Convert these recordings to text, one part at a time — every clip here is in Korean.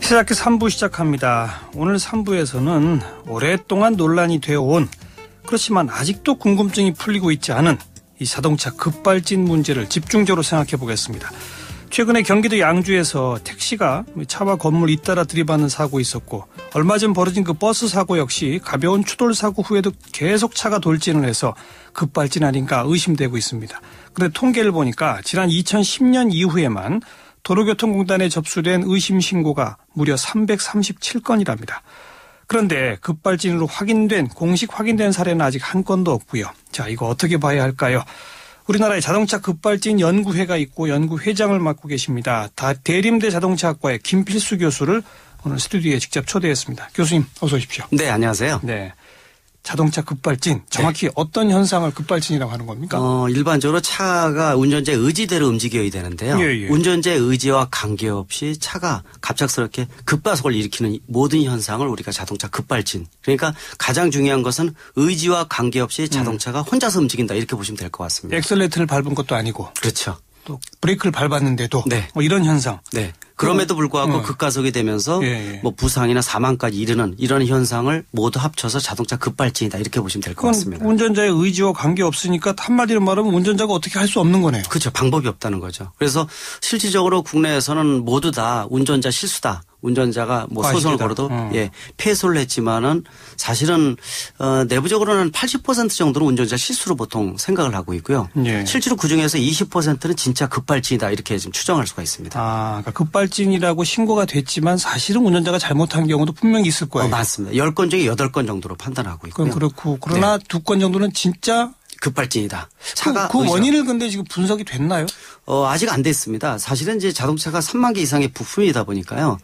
팩트자켓 3부 시작합니다. 오늘 3부에서는 오랫동안 논란이 되어온 그렇지만 아직도 궁금증이 풀리고 있지 않은 이 자동차 급발진 문제를 집중적으로 생각해 보겠습니다. 최근에 경기도 양주에서 택시가 차와 건물 잇따라 들이받는 사고 있었고 얼마 전 벌어진 그 버스 사고 역시 가벼운 추돌 사고 후에도 계속 차가 돌진을 해서 급발진 아닌가 의심되고 있습니다. 그런데 통계를 보니까 지난 2010년 이후에만 도로교통공단에 접수된 의심 신고가 무려 337건이랍니다. 그런데 급발진으로 공식 확인된 사례는 아직 한 건도 없고요. 자, 이거 어떻게 봐야 할까요? 우리나라에 자동차 급발진 연구회가 있고 연구회장을 맡고 계십니다. 대림대 자동차학과의 김필수 교수를 오늘 스튜디오에 직접 초대했습니다. 교수님 어서 오십시오. 네, 안녕하세요. 네. 자동차 급발진 정확히 네. 어떤 현상을 급발진이라고 하는 겁니까? 일반적으로 차가 운전자의 의지대로 움직여야 되는데요. 예. 운전자의 의지와 관계없이 차가 갑작스럽게 급가속을 일으키는 모든 현상을 우리가 자동차 급발진. 그러니까 가장 중요한 것은 의지와 관계없이 자동차가 혼자서 움직인다 이렇게 보시면 될 것 같습니다. 엑셀레이터를 밟은 것도 아니고. 그렇죠. 또 브레이크를 밟았는데도 네. 뭐 이런 현상. 네. 그럼에도 불구하고 급가속이 되면서 뭐 부상이나 사망까지 이르는 이런 현상을 모두 합쳐서 자동차 급발진이다 이렇게 보시면 될 것 같습니다. 운전자의 의지와 관계없으니까 한마디로 말하면 운전자가 어떻게 할 수 없는 거네요. 그렇죠. 방법이 없다는 거죠. 그래서 실질적으로 국내에서는 모두 다 운전자 실수다. 운전자가 뭐 소송을 걸어도 패소를 했지만은 사실은 내부적으로는 80% 정도는 운전자 실수로 보통 생각을 하고 있고요. 예. 실제로 그중에서 20%는 진짜 급발진이다 이렇게 지금 추정할 수가 있습니다. 그러니까 급발진이라고 신고가 됐지만 사실은 운전자가 잘못한 경우도 분명히 있을 거예요. 맞습니다. 10건 중에 8건 정도로 판단하고 있고요. 그건 그렇고 그러나 네. 2건 정도는 진짜 급발진이다. 그 원인을 근데 지금 분석이 됐나요? 아직 안 됐습니다. 사실은 이제 자동차가 3만 개 이상의 부품이다 보니까요.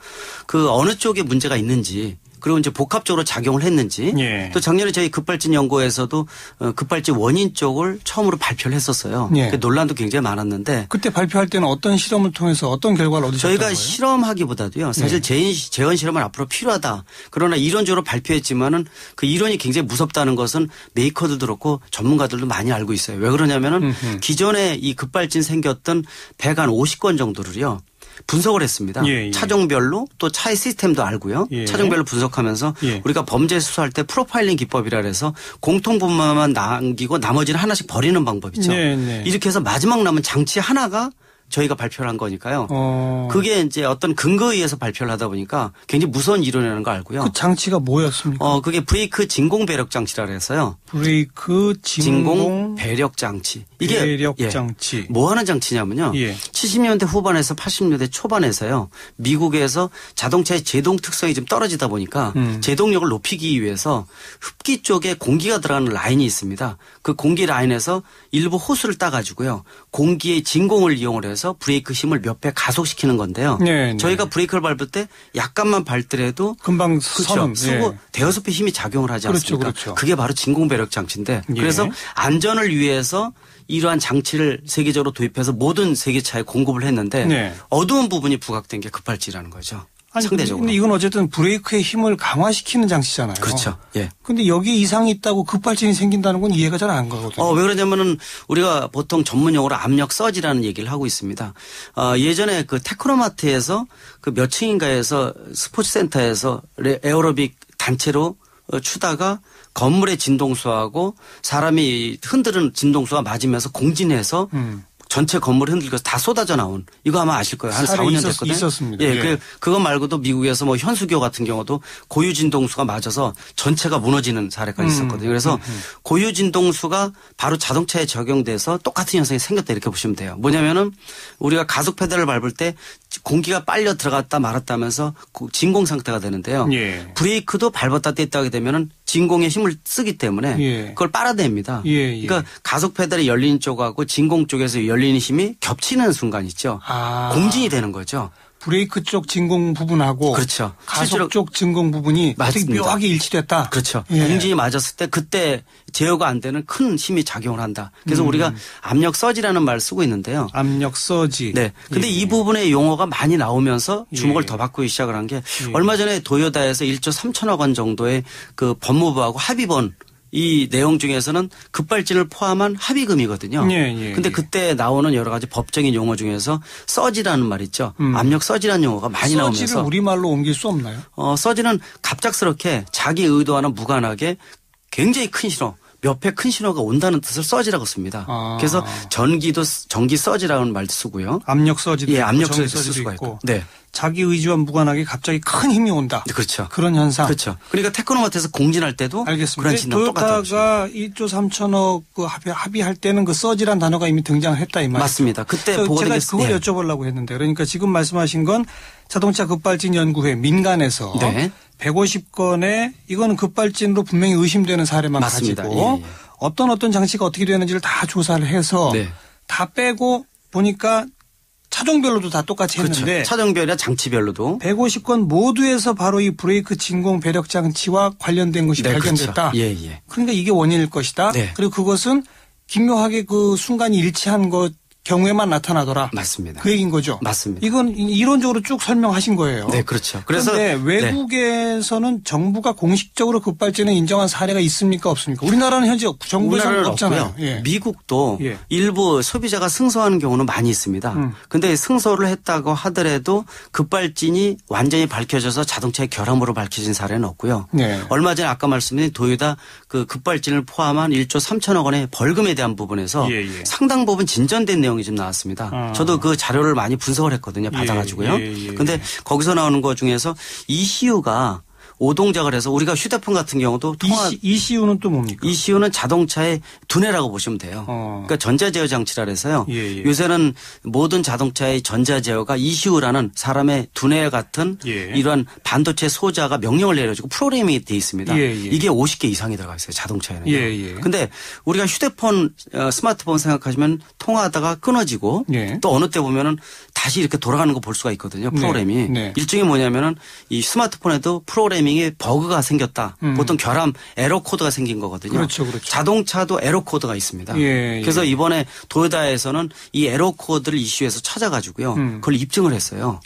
그 어느 쪽에 문제가 있는지 그리고 이제 복합적으로 작용을 했는지 예. 또 작년에 저희 급발진 연구에서도 급발진 원인 쪽을 처음으로 발표를 했었어요. 예. 그 논란도 굉장히 많았는데 그때 발표할 때는 어떤 실험을 통해서 어떤 결과를 얻으셨던 저희가 거예요? 실험하기보다도요. 사실 재현 실험은 앞으로 필요하다. 그러나 이론적으로 발표했지만은 그 이론이 굉장히 무섭다는 것은 메이커들도 그렇고 전문가들도 많이 알고 있어요. 왜 그러냐면은 기존에 이 급발진 생겼던 150건 정도를요. 분석을 했습니다. 차종별로 또 차의 시스템도 알고요. 차종별로 분석하면서 우리가 범죄 수사할 때 프로파일링 기법이라 해서 공통 부분만 남기고 나머지는 하나씩 버리는 방법이죠. 이렇게 해서 마지막 남은 장치 하나가 저희가 발표를 한 거니까요. 그게 이제 어떤 근거에 의해서 발표를 하다 보니까 굉장히 무서운 이론이라는 걸 알고요. 그 장치가 뭐였습니까? 그게 브레이크 진공 배력 장치라 해서요. 브레이크 진공 배력 장치. 이게 배력 장치. 뭐 하는 장치냐면요. 70년대 후반에서 80년대 초반에서요. 미국에서 자동차의 제동 특성이 좀 떨어지다 보니까 제동력을 높이기 위해서 흡기 쪽에 공기가 들어가는 라인이 있습니다. 그 공기 라인에서 일부 호스를 따가지고요. 공기의 진공을 이용을 해서 브레이크 힘을 몇 배 가속시키는 건데요. 저희가 브레이크를 밟을 때 약간만 밟더라도 금방 쓰고 대여섯 배 힘이 작용을 하지 않습니까? 그렇죠. 그게 바로 진공 배력 장치인데 그래서 안전을 위해서 이러한 장치를 세계적으로 도입해서 모든 세계차에 공급을 했는데 어두운 부분이 부각된 게 급발진이라는 거죠. 상대적으로. 근데 이건 어쨌든 브레이크의 힘을 강화시키는 장치잖아요. 그렇죠. 예. 근데 여기 이상이 있다고 급발진이 생긴다는 건 이해가 잘 안 가거든요. 왜 그러냐면은 우리가 보통 전문용어로 압력 서지라는 얘기를 하고 있습니다. 예전에 그 테크노마트에서 그 몇 층인가에서 스포츠 센터에서 에어로빅 단체로 추다가 건물의 진동수하고 사람이 흔드는 진동수와 맞으면서 공진해서 전체 건물이 흔들려서 다 쏟아져 나온 이거 아마 아실 거예요. 한 4, 5년 됐거든요. 있었습니다. 그거 말고도 미국에서 뭐 현수교 같은 경우도 고유 진동수가 맞아서 전체가 무너지는 사례가 있었거든요. 그래서 고유 진동수가 바로 자동차에 적용돼서 똑같은 현상이 생겼다 이렇게 보시면 돼요. 뭐냐면은 우리가 가속 페달을 밟을 때 공기가 빨려 들어갔다 말았다 하면서 진공 상태가 되는데요. 브레이크도 밟았다 뗐다 하게 되면은 진공의 힘을 쓰기 때문에 그걸 빨아냅니다. 그러니까 가속 페달이 열리는 쪽하고 진공 쪽에서 열리는 힘이 겹치는 순간 있죠. 공진이 되는 거죠. 브레이크 쪽 진공 부분하고 그렇죠. 가속 쪽 진공 부분이 어떻게 묘하게 일치됐다. 그렇죠. 공진이 맞았을 때 그때 제어가 안 되는 큰 힘이 작용을 한다. 그래서 우리가 압력 서지라는 말을 쓰고 있는데요. 압력 서지. 네. 근데 이 부분의 용어가 많이 나오면서 주목을 더 받고 시작을 한 게 얼마 전에 도요다에서 1조 3천억 원 정도의 그 법무부하고 합의본 이 내용 중에서는 급발진을 포함한 합의금이거든요. 근데 그때 나오는 여러 가지 법적인 용어 중에서 서지라는 말 있죠. 압력 서지라는 용어가 많이 나오면서. 서지를 우리말로 옮길 수 없나요? 서지는 갑작스럽게 자기 의도와는 무관하게 굉장히 큰 신호, 몇 회 큰 신호가 온다는 뜻을 서지라고 씁니다. 그래서 전기 서지라는 말도 쓰고요. 압력 서지도 예, 있고, 압력 전기 서지도 쓸 수가 있고. 네. 자기 의지와 무관하게 갑자기 큰 힘이 온다. 그렇죠. 그런 현상. 그렇죠. 그러니까 테크노마트에서 공진할 때도 알겠습니다. 그런 진단 똑같다고 토요타가 1조 3천억 그 합의할 때는 그 서지란 단어가 이미 등장했다 이 말이죠. 맞습니다. 그때 보고 제가 그걸 여쭤보려고 했는데 그러니까 지금 말씀하신 건 자동차 급발진 연구회 민간에서 150건의 이거는 급발진으로 분명히 의심되는 사례만 맞습니다. 가지고 어떤 장치가 어떻게 되는지를 다 조사를 해서 다 빼고 보니까 차종별로도 다 똑같이 했는데. 그렇죠. 차종별이나 장치별로도. 150건 모두에서 바로 이 브레이크 진공 배력 장치와 관련된 것이 발견됐다. 그렇죠. 그러니까 이게 원인일 것이다. 그리고 그것은 기묘하게 그 순간이 일치한 것 경우에만 나타나더라. 맞습니다. 그 얘기인 거죠. 맞습니다. 이건 이론적으로 쭉 설명하신 거예요. 네, 그렇죠. 그래서 그런데 외국에서는 정부가 공식적으로 급발진을 인정한 사례가 있습니까, 없습니까? 우리나라는 현재 정부에서는 없잖아요. 미국도 일부 소비자가 승소하는 경우는 많이 있습니다. 근데 승소를 했다고 하더라도 급발진이 완전히 밝혀져서 자동차의 결함으로 밝혀진 사례는 없고요. 얼마 전에 아까 말씀드린 도요타 그 급발진을 포함한 1조 3천억 원의 벌금에 대한 부분에서 상당 부분 진전된 내용이 좀 나왔습니다. 저도 그 자료를 많이 분석을 했거든요. 받아가지고요. 그런데 거기서 나오는 것 중에서 ECU가 오동작을 해서 우리가 휴대폰 같은 경우도 ECU는 또 뭡니까? ECU는 자동차의 두뇌라고 보시면 돼요. 그러니까 전자제어 장치라 해서요. 요새는 모든 자동차의 전자제어가 ECU라는 사람의 두뇌 같은 이러한 반도체 소자가 명령을 내려주고 프로그래밍이 돼 있습니다. 이게 50개 이상이 들어가 있어요. 자동차에는. 근데 우리가 휴대폰 스마트폰 생각하시면 통화하다가 끊어지고 또 어느 때 보면은 다시 이렇게 돌아가는 거 볼 수가 있거든요. 프로그램이. 일종의 뭐냐면은 이 스마트폰에도 프로그래밍에 버그가 생겼다. 보통 결함 에러 코드가 생긴 거거든요. 그렇죠. 자동차도 에러 코드가 있습니다. 그래서 이번에 도요타에서는 이 에러 코드를 이슈해서 찾아가지고요. 그걸 입증을 했어요.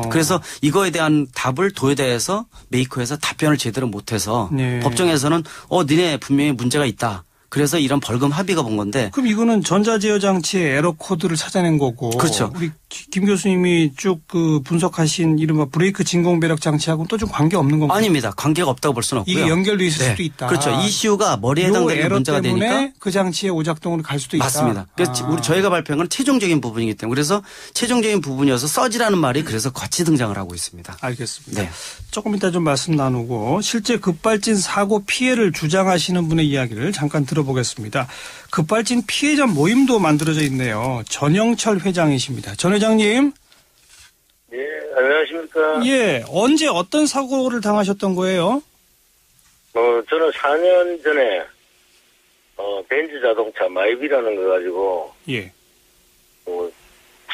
그래서 이거에 대한 답을 도요타에서 메이커에서 답변을 제대로 못해서 법정에서는 니네 분명히 문제가 있다. 그래서 이런 벌금 합의가 본 건데. 그럼 이거는 전자제어 장치의 에러 코드를 찾아낸 거고. 그렇죠. 우리 김 교수님이 쭉 그 분석하신 이른바 브레이크 진공 배력 장치하고는 또 좀 관계 없는 건가요? 아닙니다. 관계가 없다고 볼 수는 없고요. 이게 연결돼 있을 수도 있다. 그렇죠. ECU가 머리에 해당되는 문제가 되니까. 그 장치의 오작동으로 갈 수도 있다. 맞습니다. 그래서 저희가 발표한 건 최종적인 부분이기 때문에 그래서 최종적인 부분이어서 서지라는 말이 그래서 같이 등장을 하고 있습니다. 알겠습니다. 조금 이따 좀 말씀 나누고 실제 급발진 사고 피해를 주장하시는 분의 이야기를 잠깐 들어보겠습니다. 급발진 피해자 모임도 만들어져 있네요. 전영철 회장이십니다. 전 회장님. 네, 안녕하십니까. 예, 언제 어떤 사고를 당하셨던 거예요? 저는 4년 전에 벤츠 자동차 마이비라는 거 가지고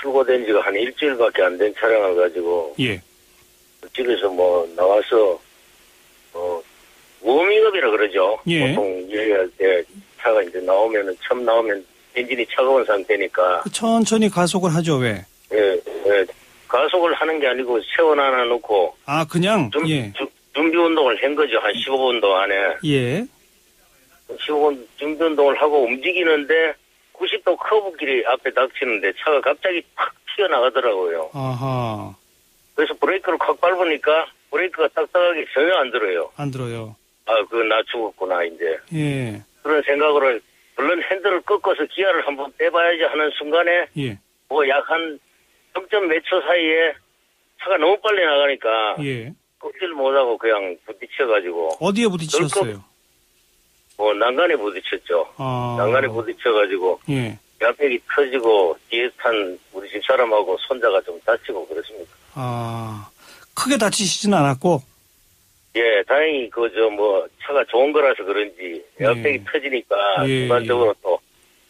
출고된 지가 한 일주일밖에 안 된 차량을 가지고 집에서 나와서 워밍업이라 그러죠. 보통 얘기할 때 차가 이제 처음 나오면 엔진이 차가운 상태니까 천천히 가속을 하죠. 왜? 가속을 하는 게 아니고 세원 하나 놓고 그냥 준비 운동을 한 거죠. 한 15분 동안 안에. 15분 준비 운동을 하고 움직이는데 90도 커브길이 앞에 닥치는데 차가 갑자기 팍 튀어나가더라고요. 그래서 브레이크를 콱 밟으니까 브레이크가 딱딱하게 전혀 안 들어요. 안 들어요. 그건 나 죽었구나 이제. 그런 생각으로 물론 핸들을 꺾어서 기아를 한번 빼봐야지 하는 순간에 약 한 0점 몇 초 사이에 차가 너무 빨리 나가니까 꺾지를 못하고 그냥 부딪혀가지고. 어디에 부딪혔어요? 난간에 부딪혔죠. 난간에 부딪혀가지고 야팩이 터지고 뒤에 탄 우리 집사람하고 손자가 좀 다치고 그렇습니다. 크게 다치시진 않았고? 다행히 차가 좋은 거라서 그런지 야팩이 터지니까 일반적으로 또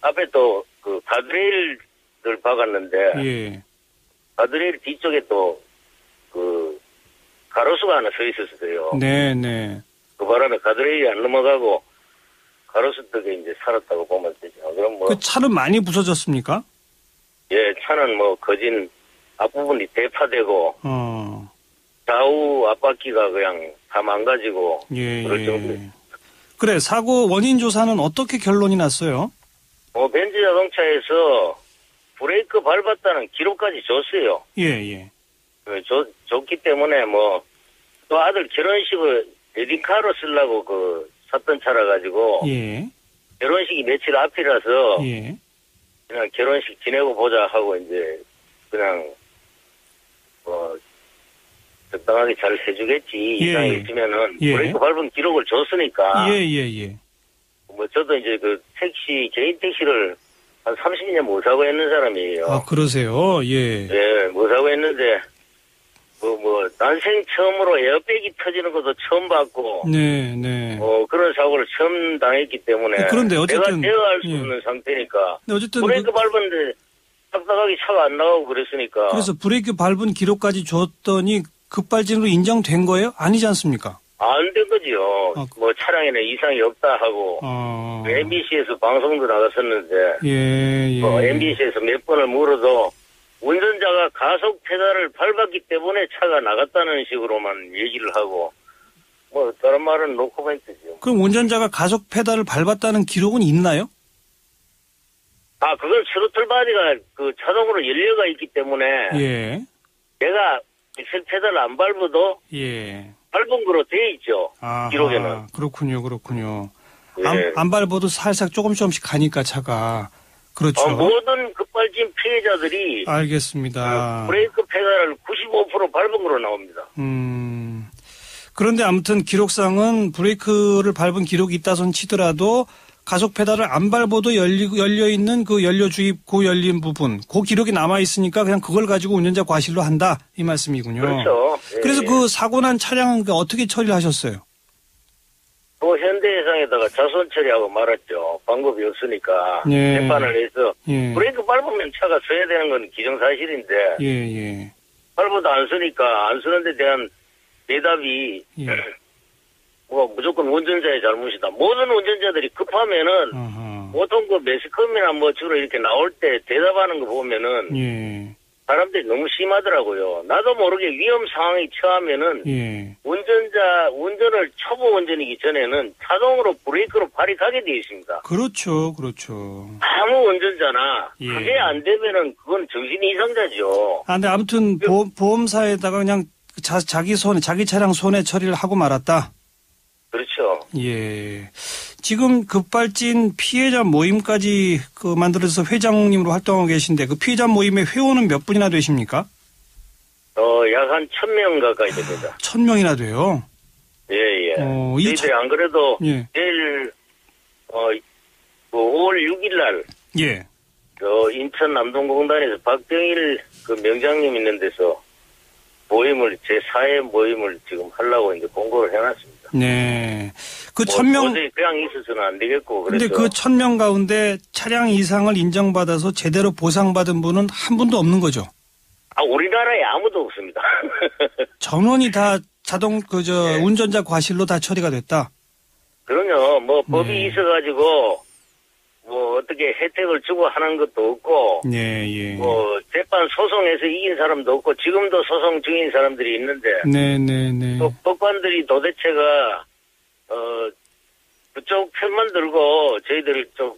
앞에 또 그 가드레일을 박았는데 가드레일 뒤쪽에 또 그 가로수가 하나 서 있었어요. 그 바람에 가드레일이 안 넘어가고 가로수 덕에 이제 살았다고 보면 되죠. 그럼 그 차는 많이 부서졌습니까? 차는 거진 앞부분이 대파되고 좌우 앞바퀴가 그냥 다 망가지고 그럴 정도예요. 그래, 사고 원인 조사는 어떻게 결론이 났어요? 벤츠 자동차에서 브레이크 밟았다는 기록까지 줬어요. 예. 줬기 때문에 또 아들 결혼식을 웨딩카로 쓰려고 샀던 차라 가지고. 예. 결혼식이 며칠 앞이라서. 예. 그냥 결혼식 지내고 보자 하고 이제 그냥 적당하게 잘 해주겠지. 이상이 있으면은 브레이크 밟은 기록을 줬으니까. 예. 저도 이제 개인 택시를 한 30년 못 사고 있는 사람이에요. 아, 그러세요? 예. 예, 못 사고 있는데, 난생 처음으로 에어백이 터지는 것도 처음 봤고. 네. 그런 사고를 처음 당했기 때문에. 그런데 어쨌든. 내가 대화할 수 없는 상태니까. 네, 어쨌든. 브레이크 밟았는데 딱딱하게 차가 안 나가고 그랬으니까. 그래서 브레이크 밟은 기록까지 줬더니 급발진으로 인정된 거예요? 아니지 않습니까? 안 된 거지요. 차량에는 이상이 없다 하고. MBC에서 방송도 나갔었는데. 예. MBC에서 몇 번을 물어도 운전자가 가속 페달을 밟았기 때문에 차가 나갔다는 식으로만 얘기를 하고. 다른 말은 노코멘트죠. 그럼 운전자가 가속 페달을 밟았다는 기록은 있나요? 그건 스로틀 바디가 자동으로 연료가 있기 때문에. 예. 내가 엑셀 페달을 안 밟아도. 예. 밟은 거로 돼 있죠. 아하, 기록에는. 그렇군요. 예. 안 밟아도 살짝 조금씩 가니까 차가. 그렇죠. 모든 급발진 피해자들이. 알겠습니다. 브레이크 페달을 95% 밟은 거로 나옵니다. 그런데 아무튼 기록상은 브레이크를 밟은 기록이 있다 손 치더라도 가속 페달을 안 밟아도 열려 있는 그 연료 주입 열린 부분, 그 기록이 남아 있으니까 그냥 그걸 가지고 운전자 과실로 한다 이 말씀이군요. 그렇죠. 예. 그래서 그 사고 난 차량은 어떻게 처리를 하셨어요? 현대해상에다가 자손 처리하고 말았죠. 방법이 없으니까. 예. 재판을 해서. 예. 브레이크 밟으면 차가 서야 되는 건 기정사실인데. 예. 밟아도 안 쓰니까 안 쓰는 데 대한 대답이. 예. 무조건 운전자의 잘못이다. 모든 운전자들이 급하면은. 보통 매스컴이나 주로 이렇게 나올 때 대답하는 거 보면은. 예. 사람들이 너무 심하더라고요. 나도 모르게 위험 상황에 처하면은. 예. 운전을 초보 운전이기 전에는 자동으로 브레이크로 발이 가게 되어 있습니다. 그렇죠. 아무 운전자나. 예. 그게 안 되면은 그건 정신이 이상자죠. 근데 아무튼 보험사에다가 그냥 자기 차량 손해 처리를 하고 말았다. 그렇죠. 예. 지금 급발진 피해자 모임까지 만들어서 회장님으로 활동하고 계신데 그 피해자 모임의 회원은 몇 분이나 되십니까? 약 한 1,000명 가까이 됩니다. 1,000명이나 돼요? 예. 저희들이 안 그래도 예. 내일 5월 6일 날 예. 인천 남동공단에서 박병일 명장님 있는 데서 제4회 모임을 지금 하려고 이제 공고를 해놨습니다. 네. 그 1,000명. 도저히 그냥 있어서는 안 되겠고. 근데 그 1,000명 가운데 차량 이상을 인정받아서 제대로 보상받은 분은 한 분도 없는 거죠? 우리나라에 아무도 없습니다. 전원이 다 운전자 과실로 다 처리가 됐다? 그럼요. 법이 있어가지고, 어떻게 혜택을 주고 하는 것도 없고. 예. 재판 소송에서 이긴 사람도 없고, 지금도 소송 중인 사람들이 있는데. 네. 또 법관들이 도대체가, 그쪽 편만 들고 저희들 좀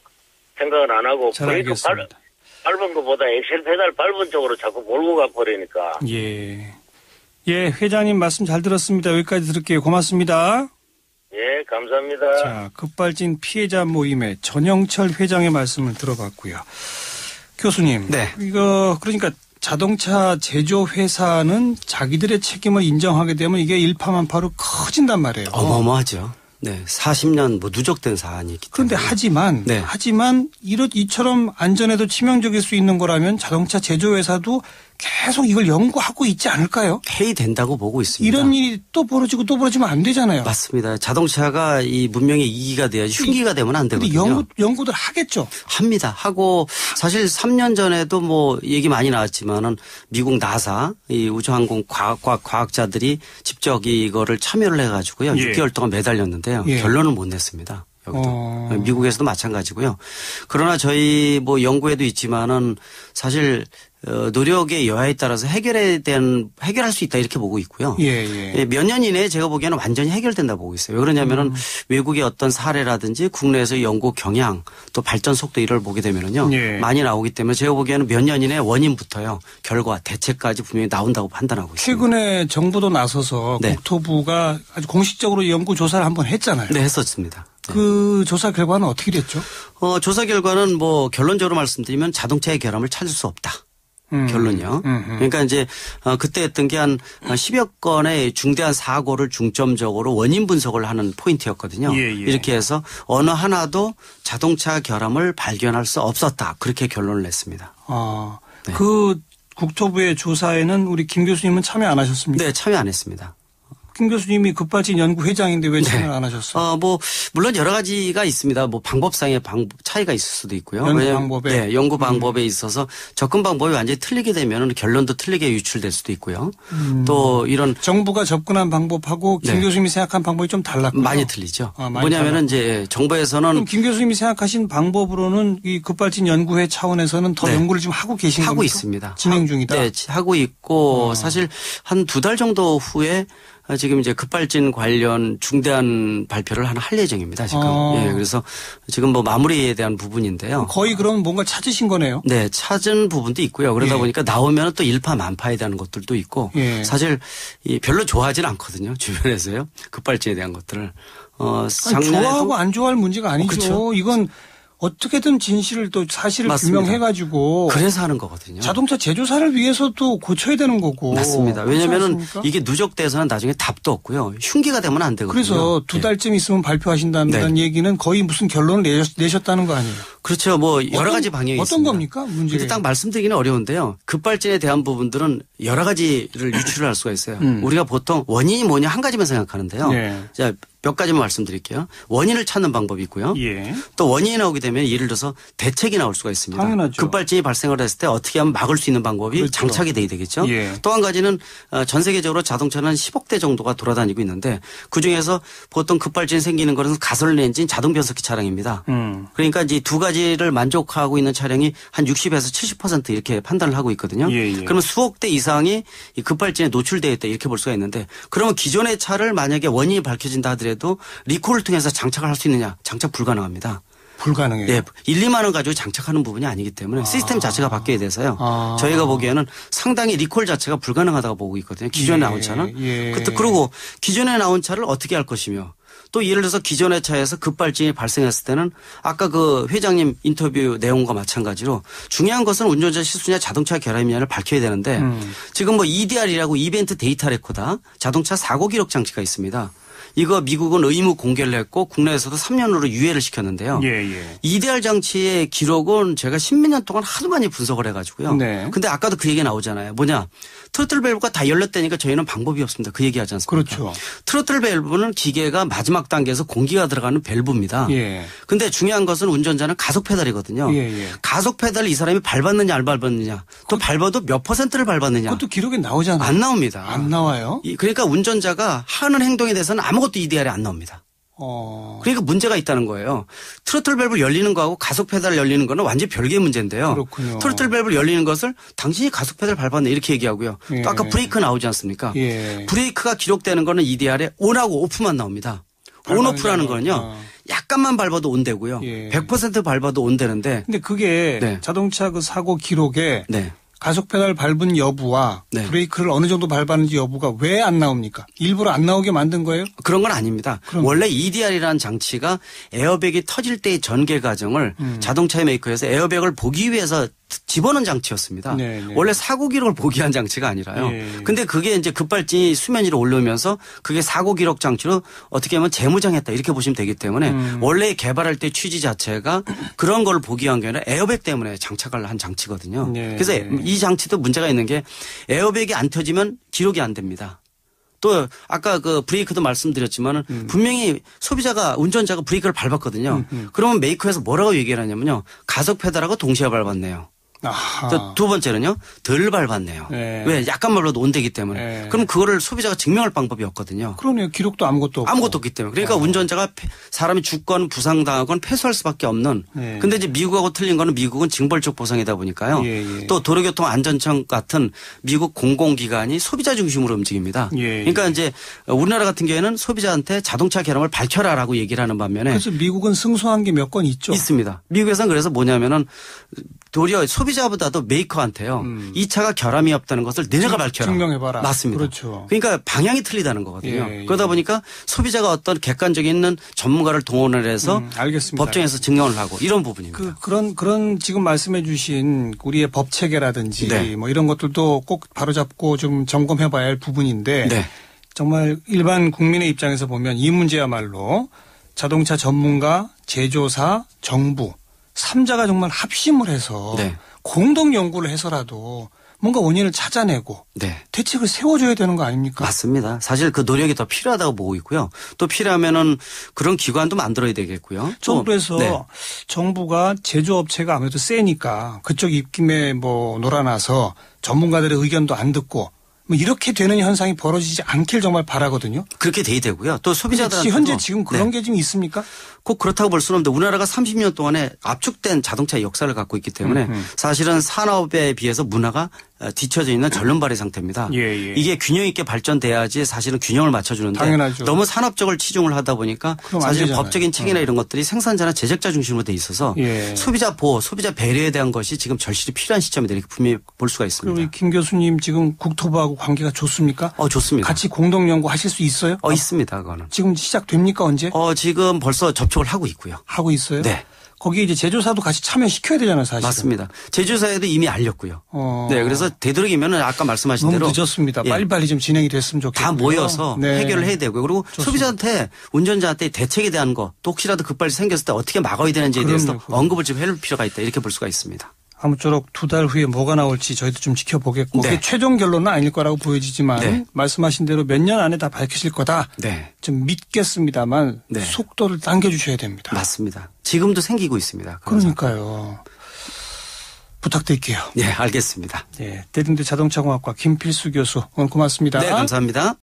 생각을 안 하고. 잘 알겠습니다. 밟은 것보다 엑셀 페달 밟은 쪽으로 자꾸 몰고 가버리니까. 예, 회장님 말씀 잘 들었습니다. 여기까지 들을게요. 고맙습니다. 예, 감사합니다. 자, 급발진 피해자 모임의 전영철 회장의 말씀을 들어봤고요. 교수님. 네. 그러니까 자동차 제조회사는 자기들의 책임을 인정하게 되면 이게 일파만파로 커진단 말이에요. 어마어마하죠. 네, 40년 누적된 사안이기 때문에. 그런데 하지만 이처럼 안전에도 치명적일 수 있는 거라면 자동차 제조회사도 계속 이걸 연구하고 있지 않을까요? 회의된다고 보고 있습니다. 이런 일이 또 벌어지면 안 되잖아요. 맞습니다. 자동차가 이 문명의 이기가 돼야지 흉기가 되면 안 되거든요. 연구들 하겠죠. 합니다. 하고 사실 3년 전에도 얘기 많이 나왔지만은 미국 나사 이 우주항공 과학자들이 직접 이거를 참여를 해가지고요. 6개월 동안 매달렸는데요. 결론을 못 냈습니다. 여기도 미국에서도 마찬가지고요. 그러나 저희 연구에도 있지만은 사실 노력의 여하에 따라서 해결할 수 있다 이렇게 보고 있고요. 몇 년 이내에 제가 보기에는 완전히 해결된다 보고 있어요. 왜 그러냐면은 외국의 어떤 사례라든지 국내에서 연구 경향 또 발전 속도 이를 보게 되면은요. 많이 나오기 때문에 제가 보기에는 몇 년 이내에 원인부터요. 결과 대책까지 분명히 나온다고 판단하고 있습니다. 최근에 정부도 나서서 네. 국토부가 아주 공식적으로 연구 조사를 한번 했잖아요. 네, 했었습니다. 그 조사 결과는 어떻게 됐죠? 조사 결과는 뭐 결론적으로 말씀드리면 자동차의 결함을 찾을 수 없다. 결론이요. 그러니까 이제 그때 했던 게 한 10여 건의 중대한 사고를 중점적으로 원인 분석을 하는 포인트였거든요. 이렇게 해서 어느 하나도 자동차 결함을 발견할 수 없었다. 그렇게 결론을 냈습니다. 네. 그 국토부의 조사에는 우리 김 교수님은 참여 안 하셨습니까? 네, 참여 안 했습니다. 김 교수님이 급발진 연구 회장인데 왜 참여를 안 하셨어요? 뭐 물론 여러 가지가 있습니다. 뭐 방법상의 차이가 있을 수도 있고요. 연구 방법에. 네, 연구 방법에 있어서 접근 방법이 완전히 틀리게 되면 결론도 틀리게 유출될 수도 있고요. 또 이런 정부가 접근한 방법하고 김 교수님이 생각한 방법이 좀 달랐군요. 많이 틀리죠. 많이 뭐냐면은 이제 정부에서는 그럼 김 교수님이 생각하신 방법으로는 이 급발진 연구회 차원에서는 더 연구를 지금 하고 계신 겁니까? 하고 있습니다. 진행 중이다. 네, 하고 있고 사실 한 2달 정도 후에 지금 이제 급발진 관련 중대한 발표를 하나 할 예정입니다. 지금. 그래서 지금 뭐 마무리에 대한 부분인데요. 거의 그럼 뭔가 찾으신 거네요. 네, 찾은 부분도 있고요. 그러다 보니까 나오면 또 일파만파에 대한 것들도 있고 사실 별로 좋아하지는 않거든요. 주변에서요. 급발진에 대한 것들을. 좋아하고 안 좋아할 문제가 아니죠. 그렇죠. 이건 어떻게든 진실을 또 사실을 맞습니다. 규명해가지고 그래서 하는 거거든요. 자동차 제조사를 위해서도 고쳐야 되는 거고. 맞습니다. 왜냐하면 이게 누적돼서는 나중에 답도 없고요. 흉기가 되면 안 되거든요. 그래서 2달쯤 있으면 발표하신다는 얘기는 거의 무슨 결론을 내셨다는 거 아니에요? 그렇죠. 뭐 여러 가지 방향이 어떤 있습니다. 겁니까? 문제가. 딱 말씀드리기는 어려운데요. 급발진에 대한 부분들은 여러 가지를 유출을 할 수가 있어요. 우리가 보통 원인이 뭐냐 한 가지만 생각하는데요. 자, 몇 가지만 말씀드릴게요. 원인을 찾는 방법이 있고요. 또 원인이 나오게 되면 예를 들어서 대책이 나올 수가 있습니다. 당연하죠. 급발진이 발생을 했을 때 어떻게 하면 막을 수 있는 방법이 그렇죠. 장착이 돼야 되겠죠. 또 한 가지는 전 세계적으로 자동차는 10억 대 정도가 돌아다니고 있는데 그중에서 보통 급발진이 생기는 것은 가솔린 엔진 자동 변속기 차량입니다. 그러니까 이제 두 가지를 만족하고 있는 차량이 한 60에서 70% 이렇게 판단을 하고 있거든요. 그러면 수억 대 이상이 이 급발진에 노출되어 있다 이렇게 볼 수가 있는데 그러면 기존의 차를 만약에 원인이 밝혀진다 하더라도 리콜을 통해서 장착을 할 수 있느냐? 장착 불가능합니다. 불가능해요. 네, 1, 2만 원 가지고 장착하는 부분이 아니기 때문에 시스템 자체가 바뀌어야 돼서요. 저희가 보기에는 상당히 리콜 자체가 불가능하다고 보고 있거든요. 기존에 나온 차는. 그리고 기존에 나온 차를 어떻게 할 것이며 또 예를 들어서 기존의 차에서 급발진이 발생했을 때는 아까 그 회장님 인터뷰 내용과 마찬가지로 중요한 것은 운전자 실수냐 자동차 결함이냐를 밝혀야 되는데 지금 뭐 EDR이라고 이벤트 데이터 레코더 자동차 사고 기록 장치가 있습니다. 이거 미국은 의무 공개를 했고 국내에서도 3년으로 유예를 시켰는데요. EDR 장치의 기록은 제가 10몇 년 동안 하도 많이 분석을 해가지고요. 근데 아까도 그 얘기 나오잖아요. 뭐냐. 트로틀 밸브가 다 열렸다니까 저희는 방법이 없습니다. 그 얘기하지 않습니까? 그렇죠. 트로틀 밸브는 기계가 마지막 단계에서 공기가 들어가는 밸브입니다. 근데 중요한 것은 운전자는 가속 페달이거든요. 가속 페달을 이 사람이 밟았느냐 안 밟았느냐 또 밟아도 몇 %를 밟았느냐. 그것도 기록에 나오잖아요. 안 나옵니다. 안 나와요? 그러니까 운전자가 하는 행동에 대해서는 아무것도 EDR이 안 나옵니다. 그러니까 문제가 있다는 거예요. 트로틀 밸브 열리는 거하고 가속 페달 열리는 거는 완전히 별개의 문제인데요. 그렇군요. 트로틀 밸브 열리는 것을 당신이 가속 페달 밟았네 이렇게 얘기하고요. 또 아까 브레이크 나오지 않습니까? 브레이크가 기록되는 거는 EDR에 온하고 오프만 나옵니다. 온오프라는 거는요. 약간만 밟아도 온 되고요. 100% 밟아도 온 되는데. 근데 그게 자동차 그 사고 기록에 가속 페달 밟은 여부와 브레이크를 어느 정도 밟았는지 여부가 왜 안 나옵니까? 일부러 안 나오게 만든 거예요? 그런 건 아닙니다. 원래 EDR이라는 장치가 에어백이 터질 때의 전개 과정을 자동차의 메이커에서 에어백을 보기 위해서 집어넣은 장치였습니다. 원래 사고 기록을 보기 위한 장치가 아니라요. 근데 그게 이제 급발진이 수면 위로 올라오면서 그게 사고 기록 장치로 어떻게 하면 재무장했다 이렇게 보시면 되기 때문에 원래 개발할 때 취지 자체가 그런 걸 보기 위한 게 아니라 에어백 때문에 장착을 한 장치거든요. 그래서 이 장치도 문제가 있는 게 에어백이 안 터지면 기록이 안 됩니다. 또 아까 그 브레이크도 말씀드렸지만은 분명히 소비자가 운전자가 브레이크를 밟았거든요. 그러면 메이커에서 뭐라고 얘기를 하냐면요. 가속 페달하고 동시에 밟았네요. 두 번째는요. 덜 밟았네요. 네. 왜? 약간만 올라도 온대기 때문에. 네. 그럼 그거를 소비자가 증명할 방법이 없거든요. 그러네요. 기록도 아무것도 없고. 아무것도 없기 때문에. 그러니까 운전자가 사람이 죽건 부상당하건 패소할 수밖에 없는. 네. 근데 이제 미국하고 틀린 거는 미국은 징벌적 보상이다 보니까요. 또 도로교통안전청 같은 미국 공공기관이 소비자 중심으로 움직입니다. 그러니까 이제 우리나라 같은 경우에는 소비자한테 자동차 결함을 밝혀라라고 얘기를 하는 반면에. 그래서 미국은 승소한 게 몇 건 있죠. 있습니다. 미국에서는 그래서 뭐냐면은 도리어 소비자보다도 메이커한테요. 이 차가 결함이 없다는 것을 내가 밝혀라. 증명해봐라. 맞습니다. 그렇죠. 그러니까 방향이 틀리다는 거거든요. 그러다 보니까 소비자가 어떤 객관적인 있는 전문가를 동원을 해서 알겠습니다. 법정에서 증명을 하고 이런 부분입니다. 그런 지금 말씀해 주신 우리의 법 체계라든지 네. 뭐 이런 것들도 꼭 바로잡고 좀 점검해 봐야 할 부분인데 네. 정말 일반 국민의 입장에서 보면 이 문제야말로 자동차 전문가, 제조사, 정부 3자가 정말 합심을 해서 네. 공동 연구를 해서라도 뭔가 원인을 찾아내고 네. 대책을 세워줘야 되는 거 아닙니까? 맞습니다. 사실 그 노력이 더 필요하다고 보고 있고요. 또 필요하면은 그런 기관도 만들어야 되겠고요. 정부에서 네. 정부가 제조업체가 아무래도 세니까 그쪽 입김에 뭐 놀아나서 전문가들의 의견도 안 듣고 뭐 이렇게 되는 현상이 벌어지지 않길 정말 바라거든요. 그렇게 돼야 되고요. 또 소비자들한테 현재 지금 그런 게 지금 있습니까? 꼭 그렇다고 볼 수는 없는데 우리나라가 30년 동안에 압축된 자동차의 역사를 갖고 있기 때문에 사실은 산업에 비해서 문화가 뒤처져 있는 절름발이 상태입니다. 이게 균형 있게 발전돼야지 사실은 균형을 맞춰주는데 당연하죠. 너무 산업적으로 치중을 하다 보니까 사실 법적인 책이나 이런 것들이 생산자나 제작자 중심으로 돼 있어서 소비자 보호, 소비자 배려에 대한 것이 지금 절실히 필요한 시점이다 이렇게 분명히 볼 수가 있습니다. 그리고 김 교수님 지금 국토부하고 관계가 좋습니까? 좋습니다. 같이 공동 연구하실 수 있어요? 있습니다. 그거는. 지금 시작됩니까 언제? 지금 벌써 접촉을 하고 있고요. 하고 있어요? 네. 거기에 이제 제조사도 같이 참여시켜야 되잖아요, 사실은. 맞습니다. 제조사에도 이미 알렸고요. 네, 그래서 되도록이면은 아까 말씀하신 너무 대로 늦었습니다. 빨리빨리 좀 진행이 됐으면 좋겠고요. 다 모여서 해결을 해야 되고요. 그리고 좋습니다. 소비자한테 운전자한테 대책에 대한 거 또 혹시라도 급발이 생겼을 때 어떻게 막아야 되는지에 대해서 언급을 좀 해줄 필요가 있다 이렇게 볼 수가 있습니다. 아무쪼록 2달 후에 뭐가 나올지 저희도 좀 지켜보겠고 네. 그게 최종 결론은 아닐 거라고 보여지지만 네. 말씀하신 대로 몇 년 안에 다 밝히실 거다. 네. 좀 믿겠습니다만 네. 속도를 당겨주셔야 됩니다. 맞습니다. 지금도 생기고 있습니다. 그러니까요. 부탁드릴게요. 네, 알겠습니다. 네, 대림대 자동차공학과 김필수 교수 오늘 고맙습니다. 네, 감사합니다.